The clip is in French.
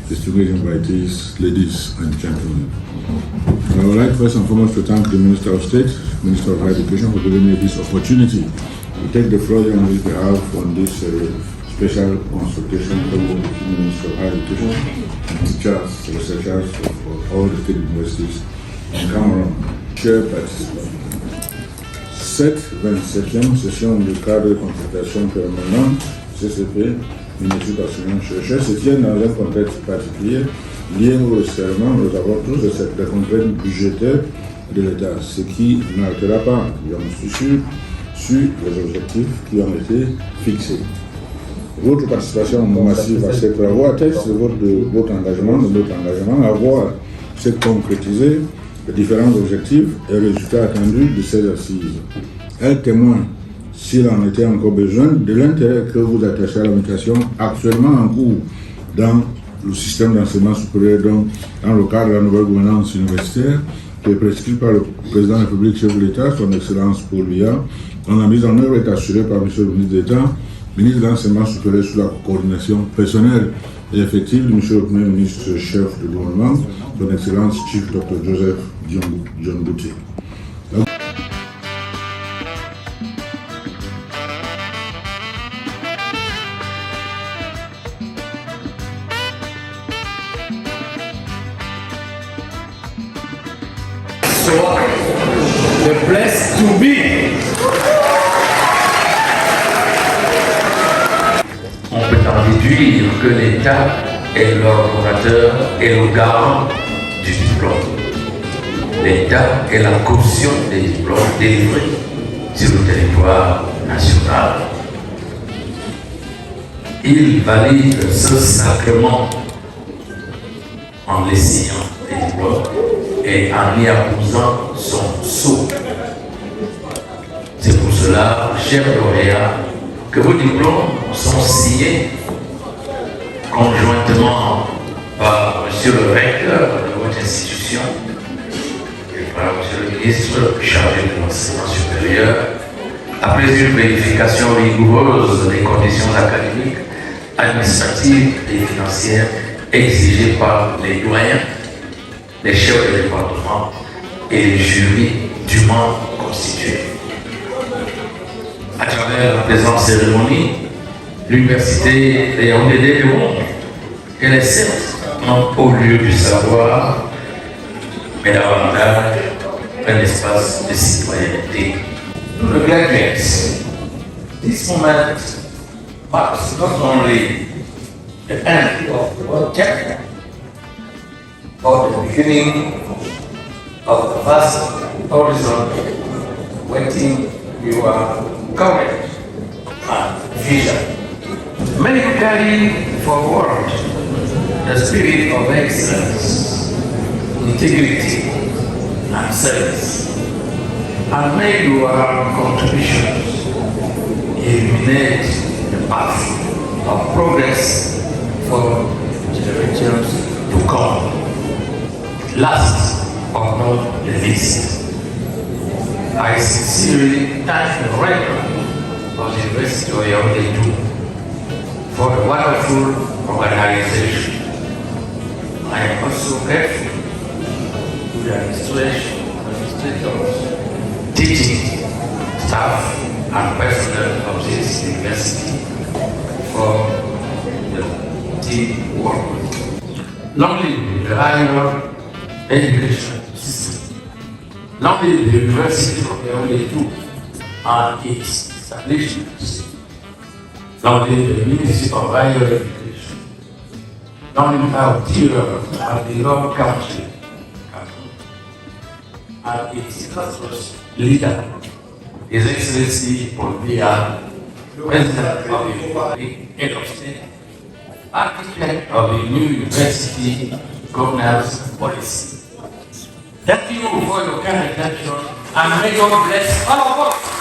distinguished invitees, ladies and gentlemen. I would like first and foremost to thank the Minister of State, Minister of Higher Education, for giving me this opportunity to take the floor on his behalf on this special consultation for the Minister of Higher Education and teachers, researchers of all the state universities in Cameroon. Chers participants, cette 27e session du cadre de consultation permanente CCP, Ministre d'enseignants-chercheurs, se tient dans un contexte particulier lié au resserrement, nous avons tous, des contraintes budgétaires de l'État, ce qui n'altérera pas, j'en suis sûr, sur les objectifs qui ont été fixés. Votre participation massive à ces travaux atteste de votre engagement, de notre engagement à voir se concrétiser les différents objectifs et résultats attendus de ces assises. Elle témoigne, s'il en était encore besoin, de l'intérêt que vous attachez à la mutation actuellement en cours dans le système d'enseignement supérieur, donc dans le cadre de la nouvelle gouvernance universitaire qui est prescrite par le président de la République, chef de l'État, son Excellence Paul Biya, dont la mise en œuvre est assurée par M. le ministre d'État, ministre de l'enseignement supérieur sous la coordination personnelle et effective de M. le Premier ministre chef du gouvernement, son Excellence Chief Dr. Joseph John Bouté. The place to be. On peut en déduire que l'État est l'ordonnateur et le garant du diplôme. L'État est la caution des diplômes délivrés sur le territoire national. Il valide ce sacrement en les signant des diplômes et en y apposant son sceau. C'est pour cela, chers lauréats, que vos diplômes sont signés conjointement par M. le recteur de votre institution et par M. le ministre chargé de l'enseignement supérieur, après une vérification rigoureuse des conditions académiques, administratives et financières exigées par les doyens, les chefs de département et les jurys dûment constitués. À travers la présente cérémonie, l'université des Yaoundé démontre qu'elle est certes un haut lieu du savoir, mais davantage un espace de citoyenneté. To the graduates, this moment marks not only the end of the chapter, or the beginning of the vast horizon waiting your courage and vision. Many carry forward the spirit of excellence, integrity, and service, and may your contributions illuminate the path of progress for generations to come. Last but not the least, I sincerely thank the rector of the University of Yaoundé for the wonderful organization. I am also grateful to the administrators, teaching staff, and personnel of this university for the teamwork. Long live the higher education system. Long live the University of Yaoundé and its establishments. Long live the Ministry of Higher Education. Long live our dear and beloved country, and its illustrious leader, His Excellency Paul Biya, President of the Republic, Head of State, Architect of the new university governance policy. Thank you for your kind attention, and may God bless all of us.